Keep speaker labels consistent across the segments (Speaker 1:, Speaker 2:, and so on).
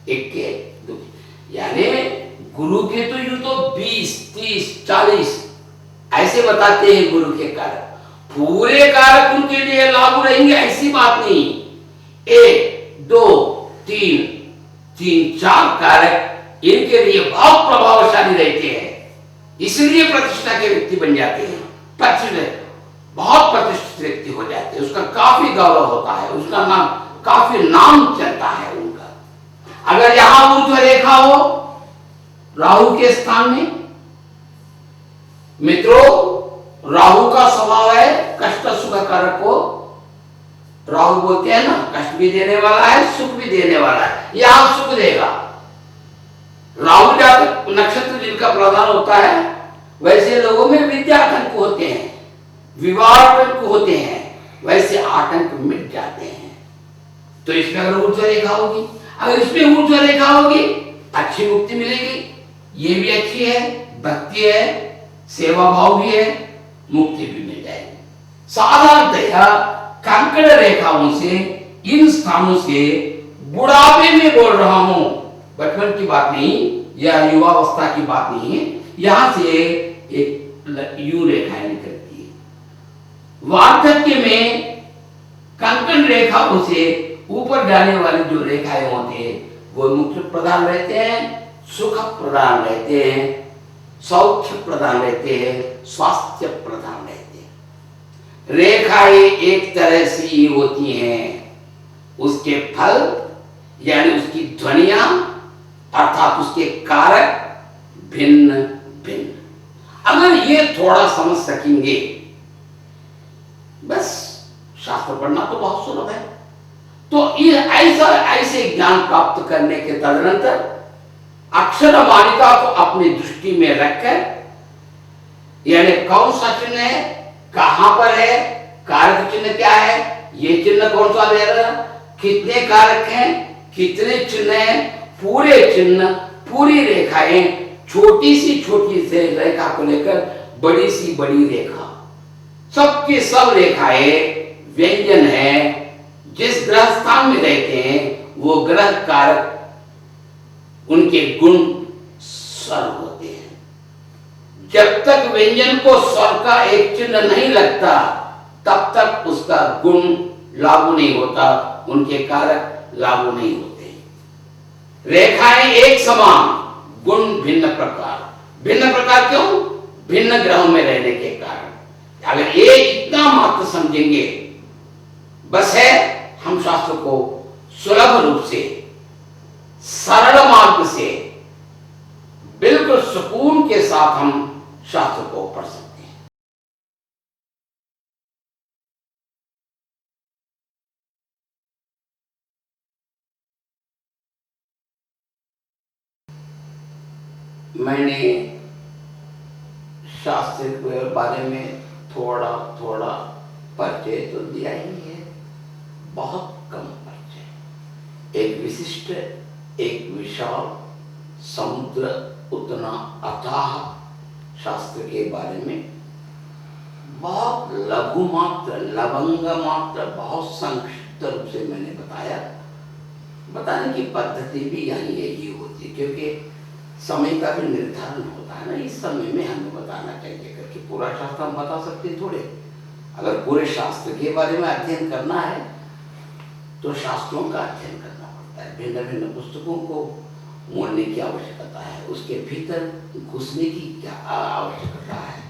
Speaker 1: इक्के दुखे, यानी गुरु के तो यूं तो 20, 30, 40 ऐसे बताते हैं गुरु के कारक। पूरे कारक उनके लिए लागू रहेंगे ऐसी बात नहीं। 1, 2, 3, 4 कारक इनके लिए बहुत प्रभावशाली रहते हैं, इसलिए प्रतिष्ठा के व्यक्ति बन जाते हैं। बहुत प्रतिष्ठित व्यक्ति हो जाते हैं, उसका काफी गौरव होता है, उसका नाम काफी नाम चलता है उनका। अगर यहां ऊर्ध्व रेखा हो राहु के स्थान में, मित्रों राहु का स्वभाव है कष्ट सुख कारक को। राहु बोलते हैं ना, कष्ट भी देने वाला है, सुख भी देने वाला है, यहां सुख देगा। राहु जातक नक्षत्र जिनका प्रधान होता है, वैसे लोगों में विद्या आतंक होते हैं, विवाह आतंक होते हैं, वैसे आतंक मिट जाते हैं। तो इसमें अगर ऊर्ध्व रेखा होगी, अगर इसमें ऊर्ध्व रेखा होगी, अच्छी मुक्ति मिलेगी। ये भी अच्छी है, भक्ति है, सेवा भाव भी है, मुक्ति भी मिल जाएगी। साधारणतया कंकड़ रेखाओं से, इन स्थानों से बुढ़ापे में बोल रहा हूं, बचपन की बात नहीं या युवावस्था की बात नहीं है, यहां से एक यू रेखाएं निकलती है। वार्धक्य में कंकड़ रेखाओं से ऊपर जाने वाली जो रेखाएं होते हैं वो मुख्य प्रधान रहते हैं, सुख प्रदान रहते हैं, सौख्य प्रदान रहते हैं, स्वास्थ्य प्रदान रहते हैं। रेखाएं एक तरह से ही होती हैं, उसके फल यानी उसकी ध्वनियां अर्थात उसके कारक भिन्न भिन्न। अगर ये थोड़ा समझ सकेंगे, बस शास्त्र पढ़ना तो बहुत सुलभ है। तो ये ऐसे ज्ञान प्राप्त करने के तदनंतर अक्षर मालिका को अपनी दृष्टि में रखकर यानी कौन सा चिन्ह है, कहां पर है, कारक चिन्ह क्या है, ये चिन्ह कौन सा दे रहा, कितने कारक हैं, कितने चिन्ह हैं, पूरे चिन्ह, पूरी रेखाएं, छोटी सी रेखा को लेकर बड़ी सी बड़ी रेखा, सबकी सब रेखाएं व्यंजन है। जिस ग्रह स्थान में रहते हैं वो ग्रह कारक उनके गुण स्वर होते हैं। जब तक व्यंजन को स्वर का एक चिन्ह नहीं लगता तब तक उसका गुण लागू नहीं होता, उनके कारक लागू नहीं होते। रेखाएं एक समान, गुण भिन्न प्रकार क्यों? भिन्न ग्रहों में रहने के कारण। अगर ये इतना मात्र समझेंगे बस है, हम शास्त्र को सुलभ रूप से, सरल मार्ग से, बिल्कुल सुकून के साथ हम शास्त्र को पढ़ सकते हैं। मैंने शास्त्र के बारे में थोड़ा थोड़ा परिचय तो दिया ही है, बहुत कम परिचय। एक विशिष्ट, एक विशाल समुद्र उतना अथाह शास्त्र के बारे में बहुत लघु मात्र, लवंग मात्र, बहुत संक्षिप्त रूप से मैंने बताया। बताने की पद्धति भी यही यही होती है, क्योंकि समय का भी निर्धारण होता है ना, इस समय में हमें बताना चाहिए करके पूरा शास्त्र हम बता सकते हैं थोड़े। अगर पूरे शास्त्र के बारे में अध्ययन करना है तो शास्त्रों का अध्ययन करना पड़ता है, भिन्न भिन्न पुस्तकों को मोड़ने की आवश्यकता है, उसके भीतर घुसने की क्या आवश्यकता है,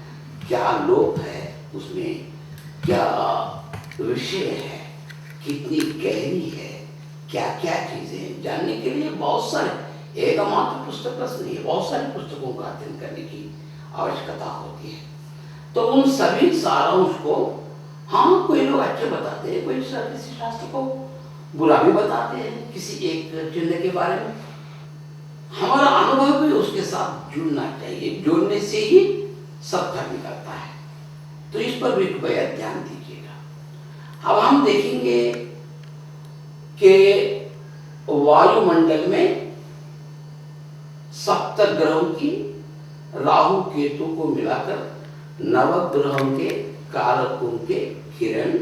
Speaker 1: क्या लोक है उसमें, क्या विषय है, कितनी गहरी है, क्या क्या चीजें जानने के लिए बहुत सारे, एक मात्र पुस्तक बस नहीं है, बहुत सारी पुस्तकों का अध्ययन करने की आवश्यकता होती है। तो उन सभी सारांश को हाँ कोई लोग अच्छे बताते हैं, कोई किसी शास्त्र को बुरा भी बताते हैं किसी एक चिन्ह के बारे में। हमारा अनुभव भी उसके साथ जुड़ना चाहिए, जुड़ने से ही सब धर्म निकलता है। तो इस पर भी कृपया ध्यान दीजिएगा। अब हम देखेंगे कि वायुमंडल में सप्त ग्रहों की राहु केतु को मिलाकर नवग्रहों के कारकों के किरण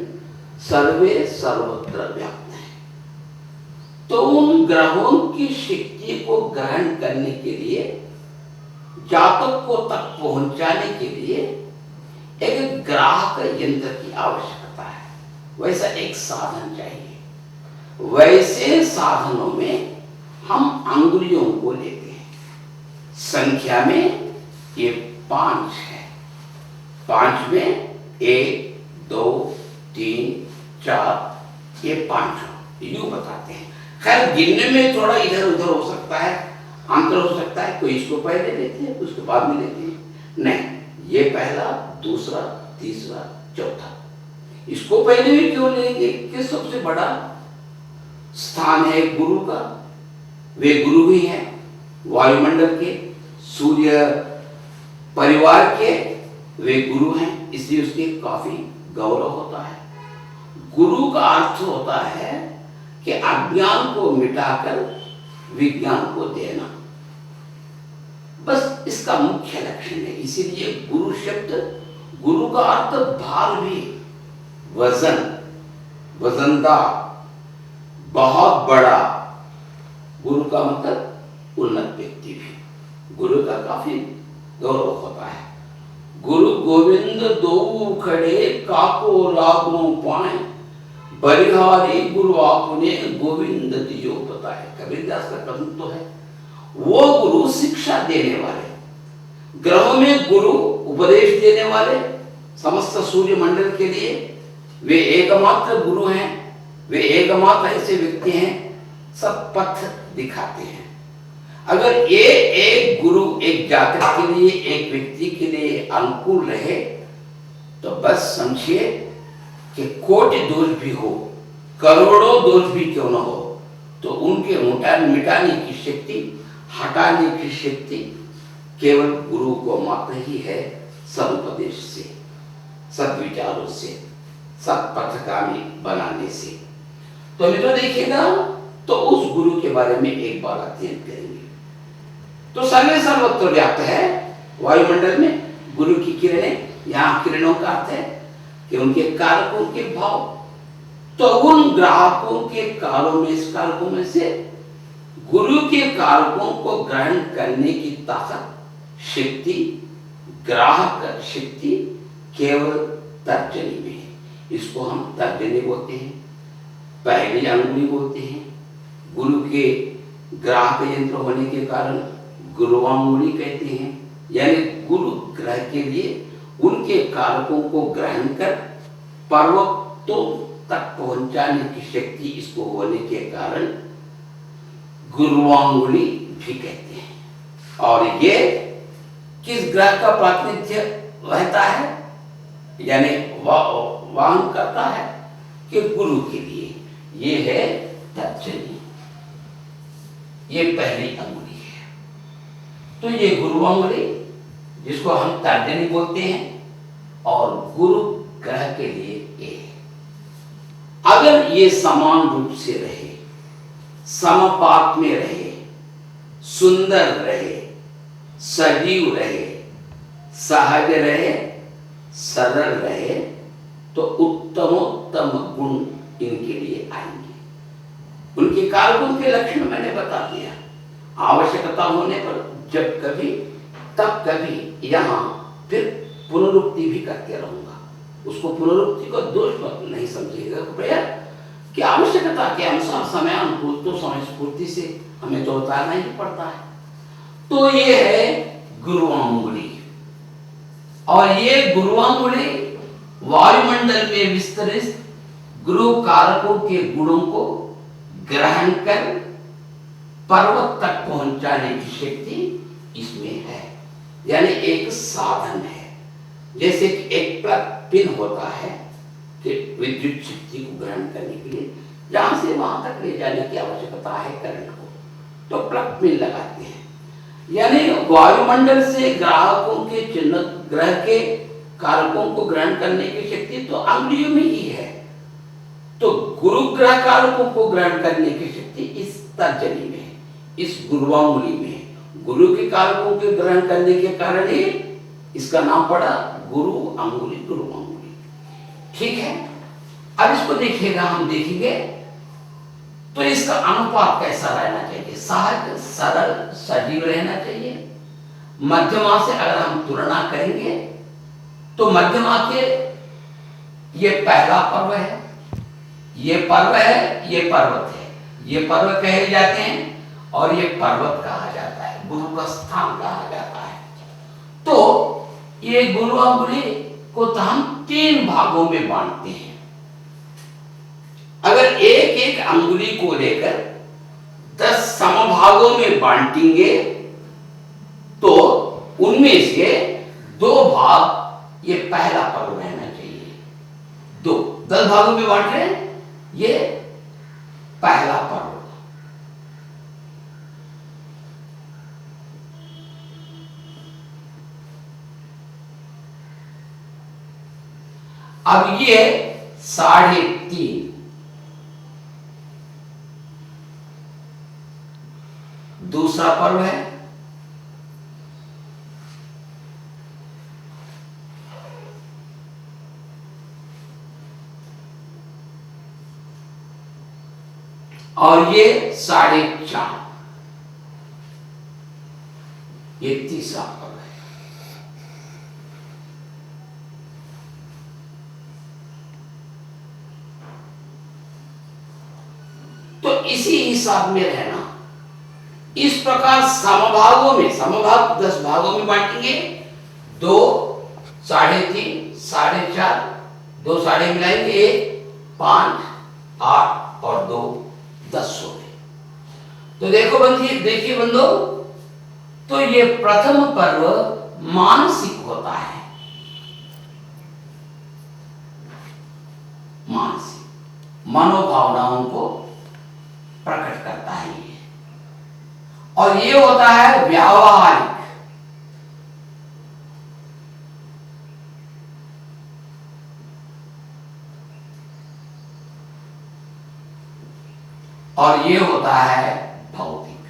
Speaker 1: सर्वे सर्वत्र व्याप्त है। तो उन ग्रहों की शक्ति को ग्रहण करने के लिए, जातक को तक पहुंचाने के लिए एक ग्राहक यंत्र की आवश्यकता है। वैसा एक साधन चाहिए। वैसे साधनों में हम अंगुलियों को लेते हैं। संख्या में ये 5 है। 5 में 1, 2, 3, 4, ये 5 यूं बताते हैं। खैर गिनने में थोड़ा इधर उधर हो सकता है, अंतर हो सकता है। कोई इसको पहले लेते हैं, उसके बाद में लेते हैं। नहीं, ये पहला, दूसरा, तीसरा, चौथा। इसको पहले भी क्यों लेंगे कि सबसे बड़ा स्थान है गुरु का। वे गुरु ही हैं वायुमंडल के, सूर्य परिवार के वे गुरु हैं, इसलिए उसके काफी गौरव होता है। गुरु का अर्थ होता है कि अज्ञान को मिटाकर विज्ञान को देना, बस इसका मुख्य लक्षण है। इसीलिए गुरु शब्द, गुरु का अर्थ भार भी, वजन, वजनदार, बहुत बड़ा। गुरु का मतलब उन्नत व्यक्ति भी, गुरु का काफी गौरव होता है। गुरु गोविंद दो खड़े काको लागू पाए, बलिहारी गुरु आपने गोविंद दियो बताए। कबीरदास का कथन तो है। वो गुरु शिक्षा देने वाले, ग्रहों में गुरु उपदेश देने वाले, समस्त सूर्य मंडल के लिए वे एकमात्र गुरु हैं। वे एकमात्र ऐसे व्यक्ति हैं, सब पथ दिखाते हैं। अगर ये एक गुरु एक जातक के लिए, एक व्यक्ति के लिए अनुकूल रहे तो बस समझिए कि कोटि दोष भी हो, करोड़ों दोष भी क्यों न हो, तो उनके मिटाने की शक्ति, हटाने की शक्ति केवल गुरु को मात्र ही है। सदुपदेश से, सद्विचारों से, सत्पथगामी बनाने से। तो मित्रों देखिएगा, तो उस गुरु के बारे में एक बार अध्ययन करेंगे। तो सर्वे सर्वत्र व्याप्त है वायुमंडल में गुरु की किरणें। यहाँ किरणों का अर्थ है कि उनके कारकों के भाव। तो उन ग्राहकों के कारकों में से गुरु के कारकों को ग्रहण करने की ताकत, शक्ति, ग्राहक शक्ति केवल तर्जनी में है। इसको हम तर्जनी बोलते हैं, पहली अंगुली बोलते हैं। गुरु के ग्राहक यंत्र होने के कारण गुरुवांगुली कहते हैं। यानी गुरु ग्रह के लिए उनके कारकों को ग्रहण कर पर्वतों तक पहुंचाने की शक्ति इसको होने के कारण गुरुवांगुली भी कहते हैं। और ये किस ग्रह का प्रातिनिध्य रहता है, यानी वाहन करता है कि गुरु के लिए, ये है तर्जनी। ये पहली अंगुली है। तो ये गुरुवांगुली जिसको हम तर्जनी बोलते हैं, और गुरु ग्रह के लिए ये है। अगर ये समान रूप से रहे, समपात में रहे, सुंदर रहे, सजीव रहे, सहज रहे, सरल रहे, तो उत्तमोत्तम गुण इनके लिए आएंगे। उनके कारकों के लक्षण मैंने बता दिया। आवश्यकता होने पर जब कभी तब कभी यहाँ फिर पुनरुक्ति भी करते रहूंगा। उसको पुनरुक्ति को दोष नहीं समझिएगा कृपया, कि आवश्यकता के अनुसार समय अनुकूल तो समय स्फूर्ति से हमें तो बताना ही पड़ता है। तो ये है गुरुवांगुली, और ये गुरुवांगुली वायुमंडल में विस्तरित गुरु कारकों के गुणों को ग्रहण कर पर्वत तक पहुंचाने की शक्ति इसमें है। यानी एक साधन है। जैसे कि एक प्लग पिन होता है कि विद्युत शक्ति को ग्रहण करने के लिए जहां से वहां तक ले जाने की आवश्यकता है करंट को, तो प्लग पिन लगाते हैं। यानी वायुमंडल से ग्राहकों के चिन्ह, ग्रह के कारकों को ग्रहण करने की शक्ति तो अंगुलियों में ही है। तो गुरु ग्रह कारकों को ग्रहण करने की शक्ति इस तर्जनी में है, इस गुरुवांगुली में है। गुरु के कारकों के ग्रहण करने के कारण ही इसका नाम पड़ा गुरु अंगुली, गुरुवांगुली। ठीक है, अब इसको देखिएगा, हम देखेंगे तो इसका अनुपात कैसा रहना चाहिए? सहज, सरल, सजीव रहना चाहिए। मध्यमा से अगर हम तुलना करेंगे तो मध्यमा के ये पहला पर्व है, ये पर्व है, ये पर्वत है, ये पर्व कहे जाते हैं और ये पर्वत कहा जाता है, गुरु का स्थान कहा जाता है। तो ये गुरु अंगुली को तो हम 3 भागों में बांटते हैं। अगर एक एक अंगुली को लेकर 10 समभागों में बांटेंगे तो उनमें से 2 भाग ये पहला पर्व रहना चाहिए। 10 भागों में बांट रहे हैं, ये पहला पर्व। अब ये 3.5 दूसरा पर्व है। और ये 4.5 ये तीसरा पर्व है। तो इसी हिसाब में रहना। इस प्रकार समभागों में, समभाग 10 भागों में बांटेंगे। 2, 3.5, 4.5, 2 साढ़े मिलाएंगे 1, 5, 8 और 2, 10 हो गए। तो देखिए बंधु, तो ये प्रथम पर्व मानसिक होता है। मानसिक मनोभावनाओं को प्रकट करता है ये। और ये होता है व्यावहारिक। और ये होता है भौतिक।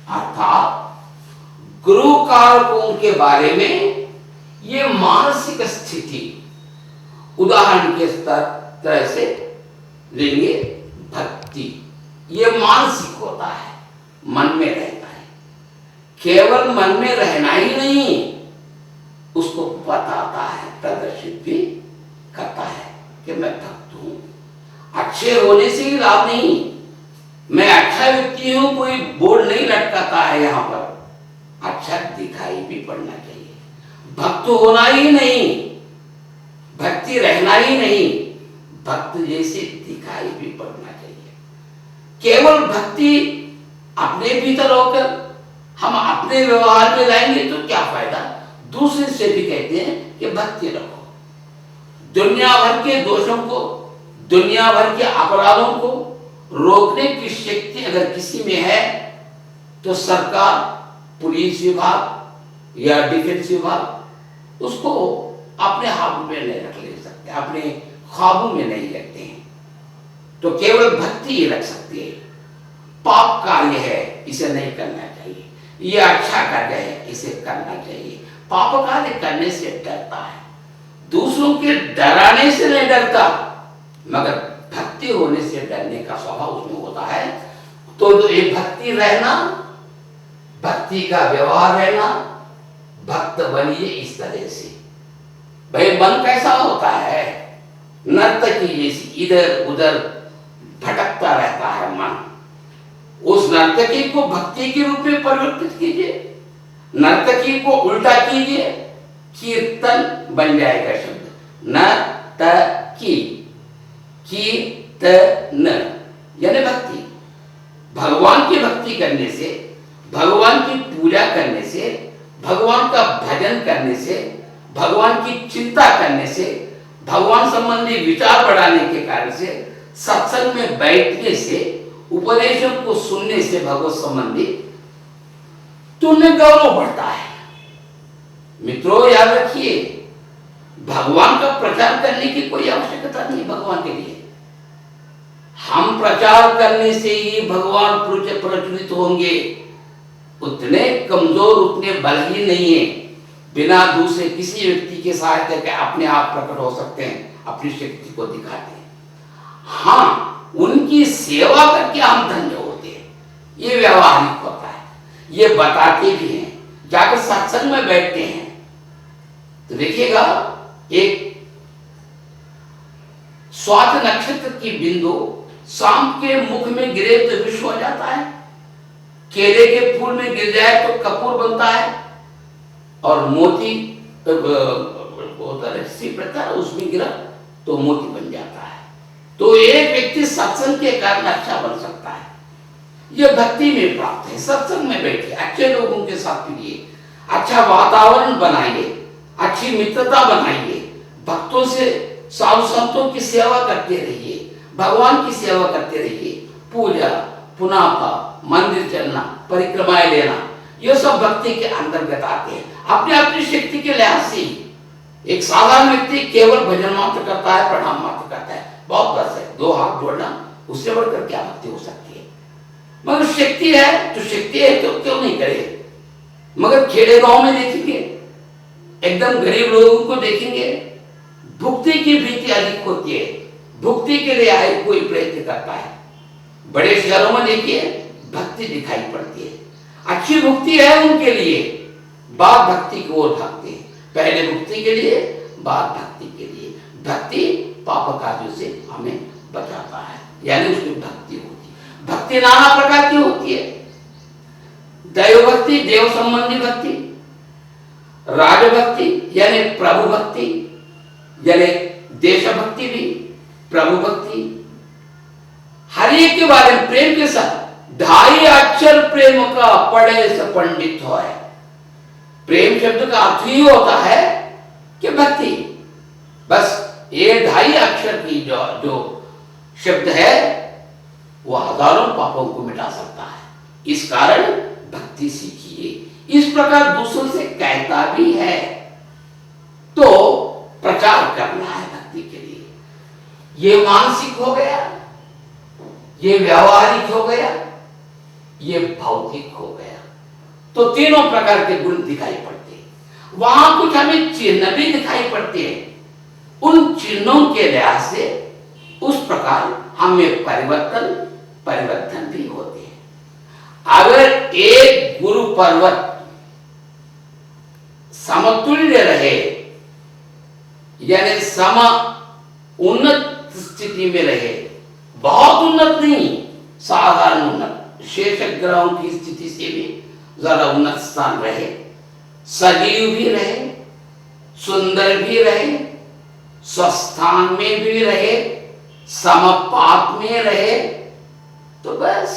Speaker 1: अर्थात गुरु कारकों के बारे में ये मानसिक स्थिति, उदाहरण के तरह से लेंगे भक्ति। ये मानसिक होता है, मन में रहता है। केवल मन में रहना ही नहीं, उसको बताता है, प्रदर्शित भी करता है कि मैं भक्त हूं। अच्छे होने से ही लाभ नहीं, मैं अच्छा व्यक्ति हूं कोई बोर्ड नहीं लटकाता है यहां पर। अच्छा दिखाई भी पड़ना चाहिए। भक्त होना ही नहीं, भक्ति रहना ही नहीं, भक्त जैसे दिखाई भी पड़ना चाहिए। केवल भक्ति अपने भीतर होकर हम अपने व्यवहार में लाएंगे तो क्या फायदा? दूसरे से भी कहते हैं कि भक्ति रखो। दुनिया भर के दोषों को, दुनिया भर के अपराधों को रोकने की शक्ति अगर किसी में है तो सरकार, पुलिस विभाग या डिफेंस विभाग उसको अपने हाथ में नहीं रख ले सकते, अपने ख्वाबों में नहीं रखते हैं। तो केवल भक्ति ही रख सकती है। पाप कार्य है, इसे नहीं करना चाहिए। ये अच्छा कार्य है, इसे करना चाहिए। पाप कार्य करने से डरता है, दूसरों के डराने से नहीं डरता, मगर भक्ति होने से डरने का स्वभाव उसमें होता है। तो ये भक्ति रहना, भक्ति का व्यवहार रहना, भक्त बनिए इस तरह से। भाई मन कैसा होता है? नर्तकी जैसी इधर उधर भटकता रहता है मन। उस नर्तकी को भक्ति के रूप में परिवर्तित कीजिए, नर्तकी को उल्टा कीजिए, कीर्तन बन जाएगा शब्द। नर्तकी, कीर्तन यानी भक्ति। भगवान की भक्ति करने से, भगवान की पूजा करने से, भगवान का भजन करने से, भगवान की चिंता करने से, भगवान संबंधी विचार बढ़ाने के कारण से, सत्संग में बैठने से, उपदेशों को सुनने से भगवत संबंधी तुमने गौरव बढ़ता है। मित्रों याद रखिए, भगवान का प्रचार करने की कोई आवश्यकता नहीं भगवान के लिए। हम प्रचार करने से ही भगवान प्रचलित होंगे। उतने कमजोर, उतने बलहीन नहीं है। बिना दूसरे किसी व्यक्ति के सहायता के अपने आप प्रकट हो सकते हैं, अपनी शक्ति को दिखाते हैं। हाँ, उनकी सेवा करके हम धन्य होते हैं, ये व्यवहारिक होता है। ये बताते भी हैं, जाकर सत्संग में बैठते हैं तो देखिएगा, एक स्वाति नक्षत्र की बिंदु शाम के मुख में गिरे तो विष हो जाता है, केले के फूल में गिर जाए तो कपूर बनता है, और मोती रस्सी पड़ता है उसमें गिरा तो मोती बन जाता है। तो एक व्यक्ति सत्संग के कारण अच्छा बन सकता है। यह भक्ति में प्राप्त है। सत्संग में बैठिए, अच्छे लोगों के साथ मिलिए, अच्छा वातावरण बनाइए, अच्छी मित्रता बनाइए, भक्तों से साधु संतों की सेवा करते रहिए, भगवान की सेवा करते रहिए। पूजा, पुनाफा, मंदिर चलना, परिक्रमाएं लेना, ये सब भक्ति के अंतर्गत आते हैं। अपने अपनी शक्ति के लिहाज से एक साधारण व्यक्ति केवल भजन मात्र करता है, प्रणाम मात्र करता है, बहुत बस है। दो हाथ जोड़ना, उससे बढ़कर क्या भक्ति हो सकती है? मगर शक्ति है तो शक्ति है तो क्यों नहीं करे? मगर खेड़े गांव में देखेंगे, एकदम गरीब लोगों को देखेंगे, भुक्ति की भीति अधिक होती है, भुक्ति के लिए आए कोई प्रयत्न करता है। बड़े शहरों में देखिए भक्ति दिखाई पड़ती है, अच्छी भुक्ति है उनके लिए, बाद भक्ति की ओर भागते हैं। पहले भुक्ति के लिए, बाद भक्ति के लिए। भक्ति पाप कार्यों से हमें बचाता है, यानी उसमें भक्ति होती है। भक्ति नाना प्रकार की होती है। दैव भक्ति, देव संबंधी भक्ति, राजभक्ति यानी प्रभु भक्ति, यानी देशभक्ति भी, प्रभु भक्ति। हर एक के बारे में प्रेम के साथ, ढाई अक्षर प्रेम का पढ़े से पंडित हो है। प्रेम शब्द का अर्थ ही होता है कि भक्ति। बस ये ढाई अक्षर की जो शब्द है वो हजारों पापों को मिटा सकता है। इस कारण भक्ति सीखिए। इस प्रकार दूसरों से कहता भी है तो प्रचार करना है भक्ति के लिए। ये मानसिक हो गया, ये व्यावहारिक हो गया, ये भौतिक हो गया। तो तीनों प्रकार के गुण दिखाई पड़ते हैं। वहां कुछ हमें चिन्ह भी दिखाई पड़ते हैं। उन चिन्हों के लिहाज से उस प्रकार हमें परिवर्तन भी होते हैं। अगर एक गुरु पर्वत समतुल्य रहे, यानी सम उन्नत स्थिति में रहे, बहुत उन्नत नहीं, साधारण उन्नत, शेष ग्रहों की स्थिति से भी ज्यादा उन्नत स्थान रहे, सजीव भी रहे, सुंदर भी रहे, स्वस्थान में भी रहे, समपात में रहे, तो बस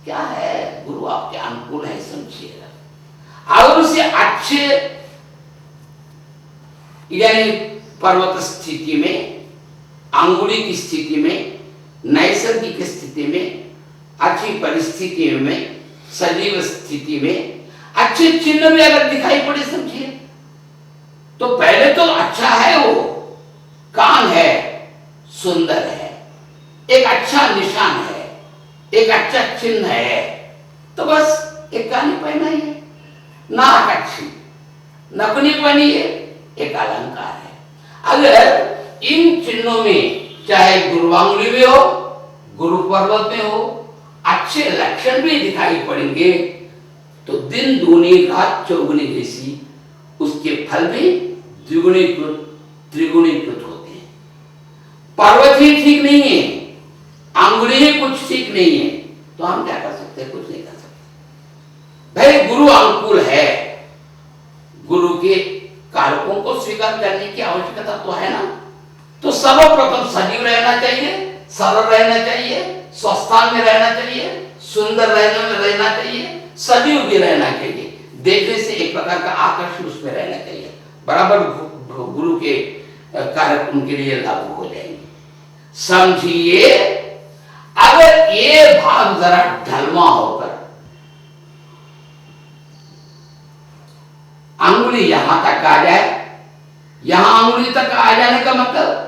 Speaker 1: क्या है, गुरु आपके अनुकूल है समझिएगा। अगर उसे अच्छे यानी पर्वत स्थिति में, अंगुली की स्थिति में, नैसर्गिक स्थिति में, अच्छी परिस्थिति में, सजीव स्थिति में अच्छे चिन्ह भी अगर दिखाई पड़े समझिए, तो पहले तो अच्छा है, वो कान है, सुंदर है, एक अच्छा निशान है, एक अच्छा चिन्ह है, तो बस एक कानी पहना ही है, नाक अच्छी, नकनी पहनी है, एक अलंकार है। अगर इन चिन्हों में चाहे गुरुवांगुली में हो, गुरु पर्वत में हो, अच्छे लक्षण भी दिखाई पड़ेंगे, तो दिन दूनी रात चौगुनी जैसी उसके फल भी द्विगुणीकृत त्रिगुणीकृत होते हैं। पर्वत ही ठीक नहीं है, अंगुली ही कुछ ठीक नहीं है, तो हम क्या कर सकते हैं? कुछ नहीं कर सकते। भाई गुरु अनुकूल है, गुरु के कारकों को स्वीकार करने की आवश्यकता तो है ना। तो सर्वप्रथम सजीव रहना चाहिए, सरल रहना चाहिए, स्वस्थान में रहना चाहिए, सुंदर रहना चाहिए, सजीव भी रहना चाहिए, देखने से एक प्रकार का आकर्षण उसमें रहना चाहिए। बराबर गुरु के कारक उनके लिए लागू हो जाएंगे। समझिए, अगर ये भाग जरा ढलमा होकर अंगुली यहां तक आ जाए, यहां अंगुली तक आ जाने का मतलब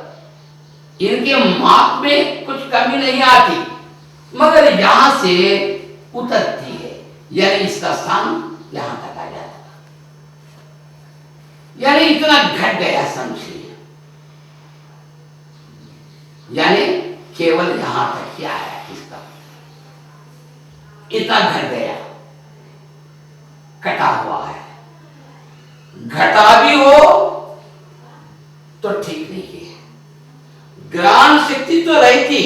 Speaker 1: इनके माप में कुछ कमी नहीं आती, मगर यहां से उतरती है, यानी इसका स्थान यहां तक आ जाता है। यानी इतना घट गया समझिए, यानी केवल यहां तक क्या है इसका, इतना घट गया, कटा हुआ है। घटा भी हो तो ठीक नहीं है, ग्रहण शक्ति तो रहती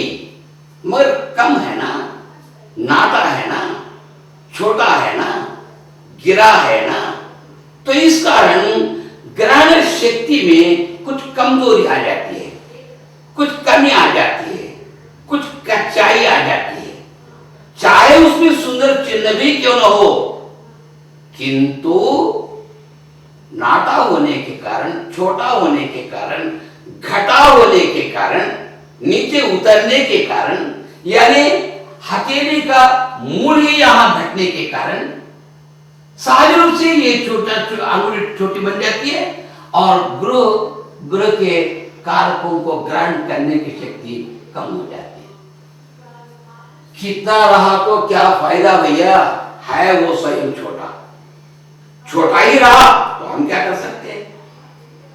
Speaker 1: मगर कम है ना, नाटा है ना, छोटा है ना, गिरा है ना, तो इस कारण ग्रहण शक्ति में कुछ कमजोरी आ जाती है, कुछ कमी आ जाती है, कुछ कच्चाई आ जाती है, चाहे उसमें सुंदर चिन्ह भी क्यों न हो, किंतु नाटा होने के कारण, छोटा होने के कारण, घटा होने के कारण, नीचे उतरने के कारण, यानी हथेली का मूल ही यहां घटने के कारण सहज रूप से ये छोटा अंगुली छोटी बन जाती है और ग्रह के कारकों को ग्रहण करने की शक्ति कम हो जाती है। कितना रहा तो क्या फायदा भैया, है वो स्वयं छोटा, छोटा ही रहा तो हम क्या कर सकते हैं।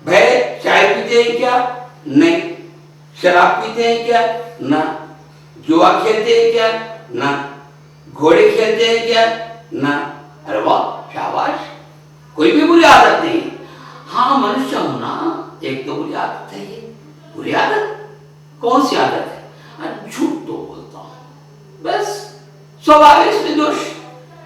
Speaker 1: भाई चाय पीते हैं क्या? नहीं। शराब पीते हैं क्या? ना। जुआ खेलते हैं क्या? ना। घोड़े खेलते हैं क्या? ना। अरे वाह, शाबाश, कोई भी बुरी आदत नहीं। हाँ, मनुष्य होना एक तो बुरी आदत है। ये बुरी आदत कौन सी आदत है? झूठ तो बोलता हूं, बस स्वाभाविक में दोष